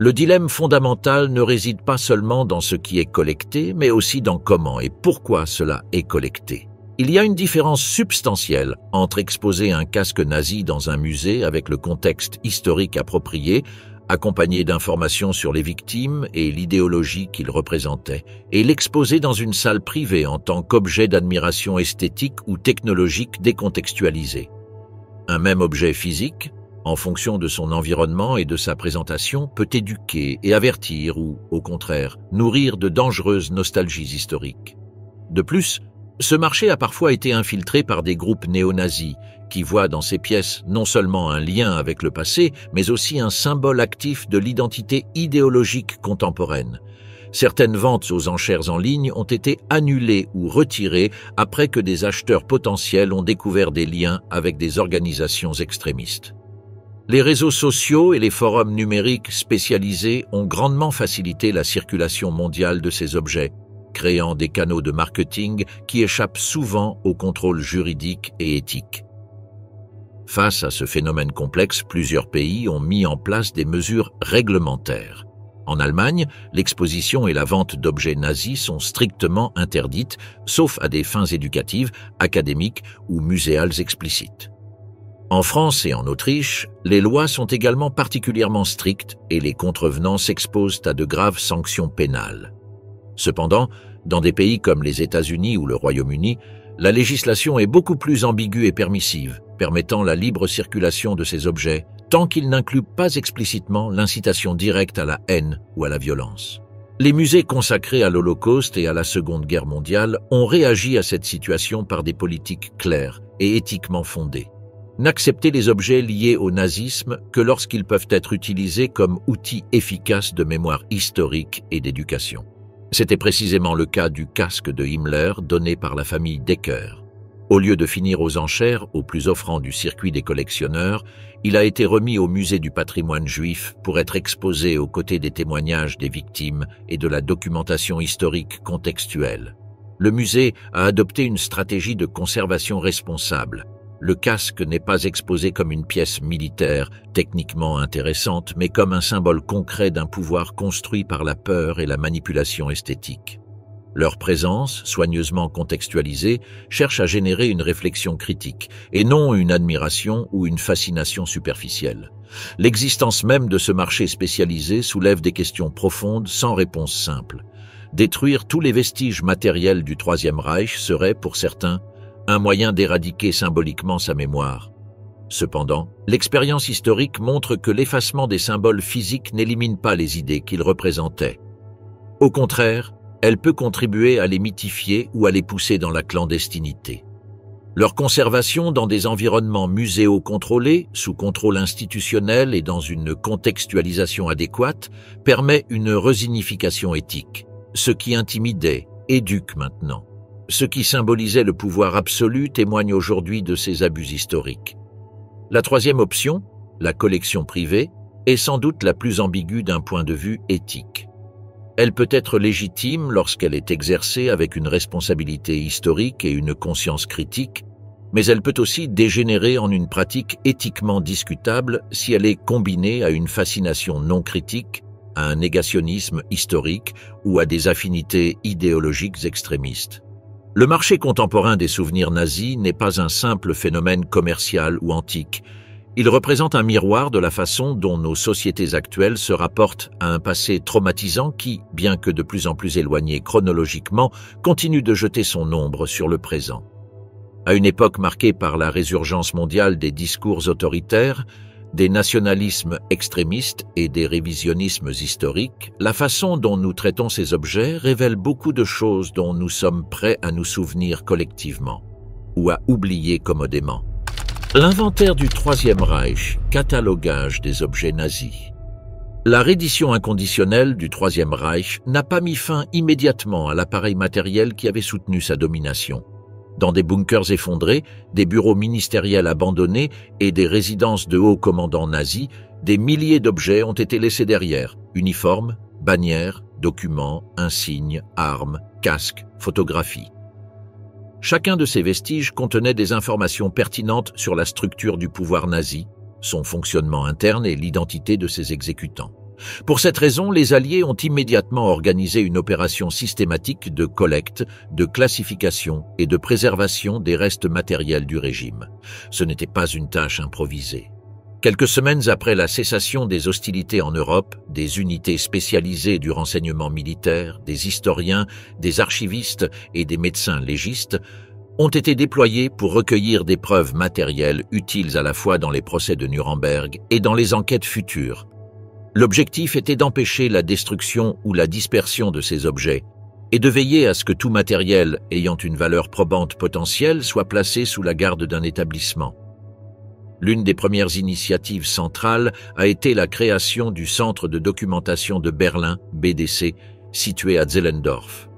Le dilemme fondamental ne réside pas seulement dans ce qui est collecté, mais aussi dans comment et pourquoi cela est collecté. Il y a une différence substantielle entre exposer un casque nazi dans un musée avec le contexte historique approprié, accompagné d'informations sur les victimes et l'idéologie qu'ils représentaient, et l'exposer dans une salle privée en tant qu'objet d'admiration esthétique ou technologique décontextualisé. Un même objet physique, en fonction de son environnement et de sa présentation, peut éduquer et avertir ou, au contraire, nourrir de dangereuses nostalgies historiques. De plus, ce marché a parfois été infiltré par des groupes néo-nazis qui voient dans ces pièces non seulement un lien avec le passé, mais aussi un symbole actif de l'identité idéologique contemporaine. Certaines ventes aux enchères en ligne ont été annulées ou retirées après que des acheteurs potentiels ont découvert des liens avec des organisations extrémistes. Les réseaux sociaux et les forums numériques spécialisés ont grandement facilité la circulation mondiale de ces objets, créant des canaux de marketing qui échappent souvent au contrôle juridique et éthique. Face à ce phénomène complexe, plusieurs pays ont mis en place des mesures réglementaires. En Allemagne, l'exposition et la vente d'objets nazis sont strictement interdites, sauf à des fins éducatives, académiques ou muséales explicites. En France et en Autriche, les lois sont également particulièrement strictes et les contrevenants s'exposent à de graves sanctions pénales. Cependant, dans des pays comme les États-Unis ou le Royaume-Uni, la législation est beaucoup plus ambiguë et permissive, permettant la libre circulation de ces objets, tant qu'ils n'incluent pas explicitement l'incitation directe à la haine ou à la violence. Les musées consacrés à l'Holocauste et à la Seconde Guerre mondiale ont réagi à cette situation par des politiques claires et éthiquement fondées. N'accepter les objets liés au nazisme que lorsqu'ils peuvent être utilisés comme outils efficaces de mémoire historique et d'éducation. C'était précisément le cas du casque de Himmler donné par la famille Decker. Au lieu de finir aux enchères, au plus offrant du circuit des collectionneurs, il a été remis au musée du patrimoine juif pour être exposé aux côtés des témoignages des victimes et de la documentation historique contextuelle. Le musée a adopté une stratégie de conservation responsable. Le casque n'est pas exposé comme une pièce militaire, techniquement intéressante, mais comme un symbole concret d'un pouvoir construit par la peur et la manipulation esthétique. Leur présence, soigneusement contextualisée, cherche à générer une réflexion critique, et non une admiration ou une fascination superficielle. L'existence même de ce marché spécialisé soulève des questions profondes sans réponse simple. Détruire tous les vestiges matériels du Troisième Reich serait, pour certains, un moyen d'éradiquer symboliquement sa mémoire. Cependant, l'expérience historique montre que l'effacement des symboles physiques n'élimine pas les idées qu'ils représentaient. Au contraire, elle peut contribuer à les mythifier ou à les pousser dans la clandestinité. Leur conservation dans des environnements muséo-contrôlés, sous contrôle institutionnel et dans une contextualisation adéquate, permet une resignification éthique. Ce qui intimidait, éduque maintenant. Ce qui symbolisait le pouvoir absolu témoigne aujourd'hui de ces abus historiques. La troisième option, la collection privée, est sans doute la plus ambiguë d'un point de vue éthique. Elle peut être légitime lorsqu'elle est exercée avec une responsabilité historique et une conscience critique, mais elle peut aussi dégénérer en une pratique éthiquement discutable si elle est combinée à une fascination non critique, à un négationnisme historique ou à des affinités idéologiques extrémistes. Le marché contemporain des souvenirs nazis n'est pas un simple phénomène commercial ou antique. Il représente un miroir de la façon dont nos sociétés actuelles se rapportent à un passé traumatisant qui, bien que de plus en plus éloigné chronologiquement, continue de jeter son ombre sur le présent. À une époque marquée par la résurgence mondiale des discours autoritaires, des nationalismes extrémistes et des révisionnismes historiques, la façon dont nous traitons ces objets révèle beaucoup de choses dont nous sommes prêts à nous souvenir collectivement ou à oublier commodément. L'inventaire du Troisième Reich, catalogage des objets nazis. La reddition inconditionnelle du Troisième Reich n'a pas mis fin immédiatement à l'appareil matériel qui avait soutenu sa domination. Dans des bunkers effondrés, des bureaux ministériels abandonnés et des résidences de hauts commandants nazis, des milliers d'objets ont été laissés derrière, uniformes, bannières, documents, insignes, armes, casques, photographies. Chacun de ces vestiges contenait des informations pertinentes sur la structure du pouvoir nazi, son fonctionnement interne et l'identité de ses exécutants. Pour cette raison, les Alliés ont immédiatement organisé une opération systématique de collecte, de classification et de préservation des restes matériels du régime. Ce n'était pas une tâche improvisée. Quelques semaines après la cessation des hostilités en Europe, des unités spécialisées du renseignement militaire, des historiens, des archivistes et des médecins légistes ont été déployés pour recueillir des preuves matérielles utiles à la fois dans les procès de Nuremberg et dans les enquêtes futures. L'objectif était d'empêcher la destruction ou la dispersion de ces objets et de veiller à ce que tout matériel ayant une valeur probante potentielle soit placé sous la garde d'un établissement. L'une des premières initiatives centrales a été la création du Centre de documentation de Berlin, BDC, situé à Zehlendorf.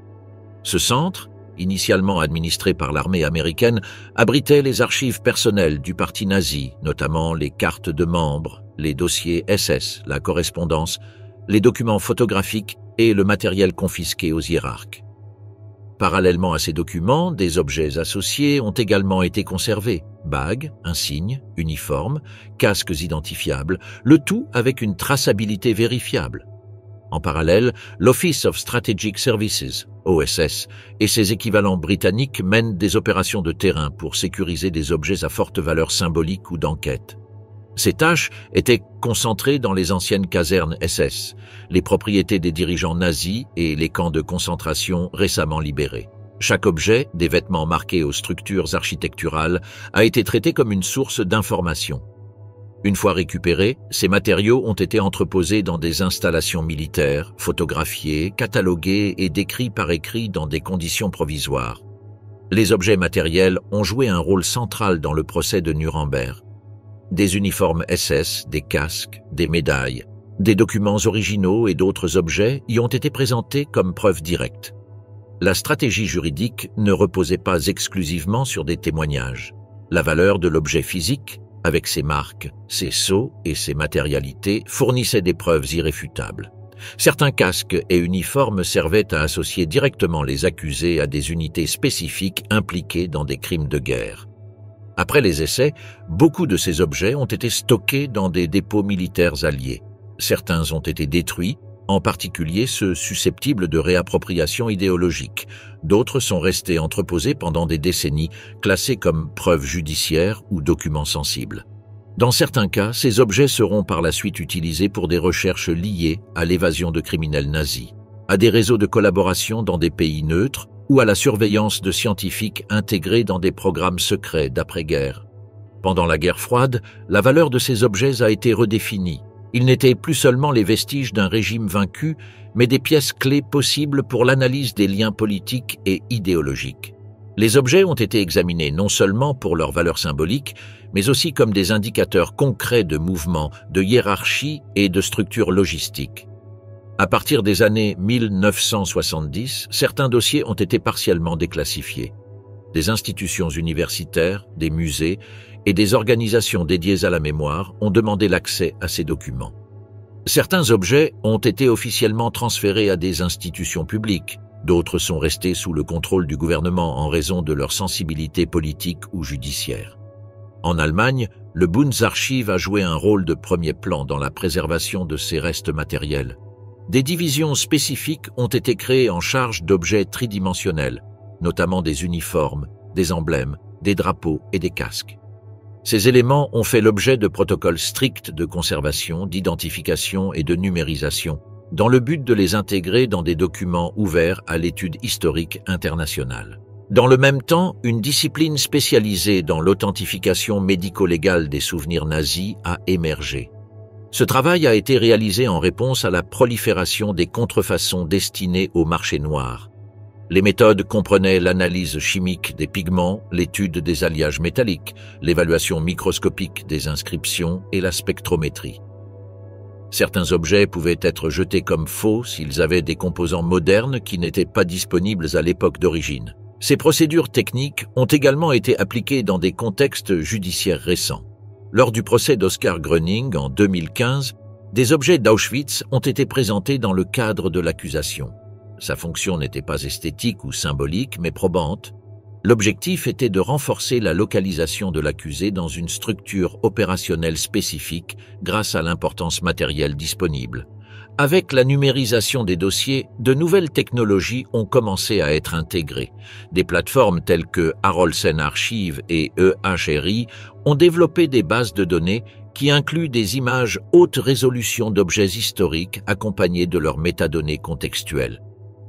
Ce centre, initialement administré par l'armée américaine, abritait les archives personnelles du parti nazi, notamment les cartes de membres, les dossiers SS, la correspondance, les documents photographiques et le matériel confisqué aux hiérarques. Parallèlement à ces documents, des objets associés ont également été conservés, bagues, insignes, uniformes, casques identifiables, le tout avec une traçabilité vérifiable. En parallèle, l'Office of Strategic Services, OSS, et ses équivalents britanniques mènent des opérations de terrain pour sécuriser des objets à forte valeur symbolique ou d'enquête. Ces tâches étaient concentrées dans les anciennes casernes SS, les propriétés des dirigeants nazis et les camps de concentration récemment libérés. Chaque objet, des vêtements marqués aux structures architecturales, a été traité comme une source d'information. Une fois récupérés, ces matériaux ont été entreposés dans des installations militaires, photographiés, catalogués et décrits par écrit dans des conditions provisoires. Les objets matériels ont joué un rôle central dans le procès de Nuremberg. Des uniformes SS, des casques, des médailles, des documents originaux et d'autres objets y ont été présentés comme preuve directe. La stratégie juridique ne reposait pas exclusivement sur des témoignages. La valeur de l'objet physique, avec ses marques, ses sceaux et ses matérialités, fournissait des preuves irréfutables. Certains casques et uniformes servaient à associer directement les accusés à des unités spécifiques impliquées dans des crimes de guerre. Après les essais, beaucoup de ces objets ont été stockés dans des dépôts militaires alliés. Certains ont été détruits, en particulier ceux susceptibles de réappropriation idéologique. D'autres sont restés entreposés pendant des décennies, classés comme preuves judiciaires ou documents sensibles. Dans certains cas, ces objets seront par la suite utilisés pour des recherches liées à l'évasion de criminels nazis, à des réseaux de collaboration dans des pays neutres ou à la surveillance de scientifiques intégrés dans des programmes secrets d'après-guerre. Pendant la guerre froide, la valeur de ces objets a été redéfinie. Ils n'étaient plus seulement les vestiges d'un régime vaincu, mais des pièces clés possibles pour l'analyse des liens politiques et idéologiques. Les objets ont été examinés non seulement pour leur valeur symbolique, mais aussi comme des indicateurs concrets de mouvement, de hiérarchie et de structure logistique. À partir des années 1970, certains dossiers ont été partiellement déclassifiés. Des institutions universitaires, des musées et des organisations dédiées à la mémoire ont demandé l'accès à ces documents. Certains objets ont été officiellement transférés à des institutions publiques, d'autres sont restés sous le contrôle du gouvernement en raison de leur sensibilité politique ou judiciaire. En Allemagne, le Bundsarchiv a joué un rôle de premier plan dans la préservation de ces restes matériels. Des divisions spécifiques ont été créées en charge d'objets tridimensionnels, notamment des uniformes, des emblèmes, des drapeaux et des casques. Ces éléments ont fait l'objet de protocoles stricts de conservation, d'identification et de numérisation, dans le but de les intégrer dans des documents ouverts à l'étude historique internationale. Dans le même temps, une discipline spécialisée dans l'authentification médico-légale des souvenirs nazis a émergé. Ce travail a été réalisé en réponse à la prolifération des contrefaçons destinées au marché noir. Les méthodes comprenaient l'analyse chimique des pigments, l'étude des alliages métalliques, l'évaluation microscopique des inscriptions et la spectrométrie. Certains objets pouvaient être jetés comme faux s'ils avaient des composants modernes qui n'étaient pas disponibles à l'époque d'origine. Ces procédures techniques ont également été appliquées dans des contextes judiciaires récents. Lors du procès d'Oskar Gröning en 2015, des objets d'Auschwitz ont été présentés dans le cadre de l'accusation. Sa fonction n'était pas esthétique ou symbolique, mais probante. L'objectif était de renforcer la localisation de l'accusé dans une structure opérationnelle spécifique grâce à l'importance matérielle disponible. Avec la numérisation des dossiers, de nouvelles technologies ont commencé à être intégrées. Des plateformes telles que Harolsen Archive et EHRI ont développé des bases de données qui incluent des images haute résolution d'objets historiques accompagnées de leurs métadonnées contextuelles.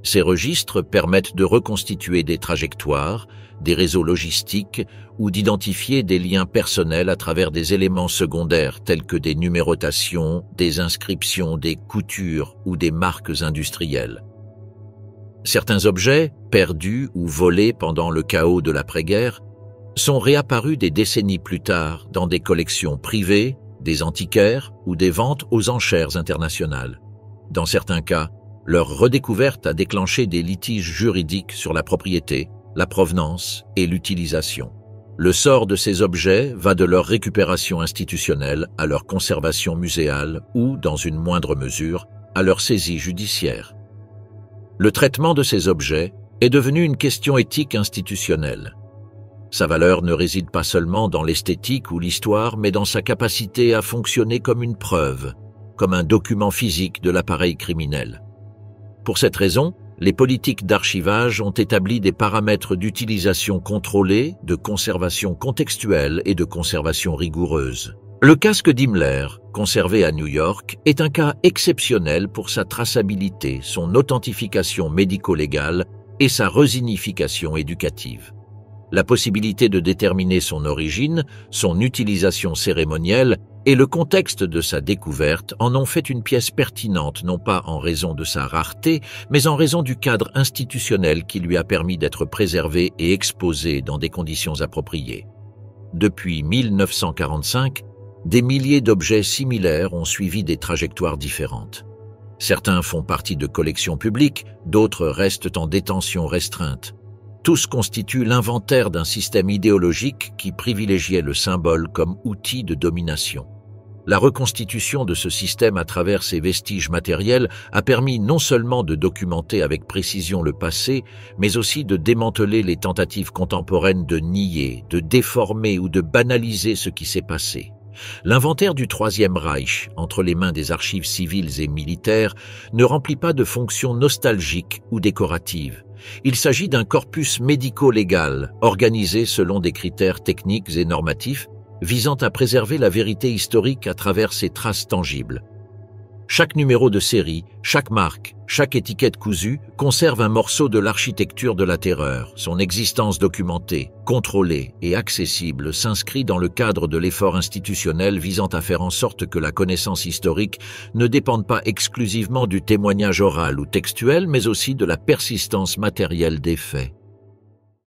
Ces registres permettent de reconstituer des trajectoires, des réseaux logistiques ou d'identifier des liens personnels à travers des éléments secondaires tels que des numérotations, des inscriptions, des coutures ou des marques industrielles. Certains objets, perdus ou volés pendant le chaos de l'après-guerre, sont réapparus des décennies plus tard dans des collections privées, des antiquaires ou des ventes aux enchères internationales. Dans certains cas, leur redécouverte a déclenché des litiges juridiques sur la propriété, la provenance et l'utilisation. Le sort de ces objets va de leur récupération institutionnelle à leur conservation muséale ou, dans une moindre mesure, à leur saisie judiciaire. Le traitement de ces objets est devenu une question éthique institutionnelle. Sa valeur ne réside pas seulement dans l'esthétique ou l'histoire, mais dans sa capacité à fonctionner comme une preuve. comme un document physique de l'appareil criminel. Pour cette raison, les politiques d'archivage ont établi des paramètres d'utilisation contrôlée, de conservation contextuelle et de conservation rigoureuse. Le casque d'Himmler, conservé à New York, est un cas exceptionnel pour sa traçabilité, son authentification médico-légale et sa resignification éducative. La possibilité de déterminer son origine, son utilisation cérémonielle et le contexte de sa découverte en ont fait une pièce pertinente, non pas en raison de sa rareté, mais en raison du cadre institutionnel qui lui a permis d'être préservé et exposé dans des conditions appropriées. Depuis 1945, des milliers d'objets similaires ont suivi des trajectoires différentes. Certains font partie de collections publiques, d'autres restent en détention restreinte. Tous constituent l'inventaire d'un système idéologique qui privilégiait le symbole comme outil de domination. La reconstitution de ce système à travers ses vestiges matériels a permis non seulement de documenter avec précision le passé, mais aussi de démanteler les tentatives contemporaines de nier, de déformer ou de banaliser ce qui s'est passé. L'inventaire du Troisième Reich, entre les mains des archives civiles et militaires, ne remplit pas de fonctions nostalgiques ou décoratives. Il s'agit d'un corpus médico-légal, organisé selon des critères techniques et normatifs, visant à préserver la vérité historique à travers ses traces tangibles. Chaque numéro de série, chaque marque, chaque étiquette cousue conserve un morceau de l'architecture de la terreur. Son existence documentée, contrôlée et accessible s'inscrit dans le cadre de l'effort institutionnel visant à faire en sorte que la connaissance historique ne dépende pas exclusivement du témoignage oral ou textuel, mais aussi de la persistance matérielle des faits.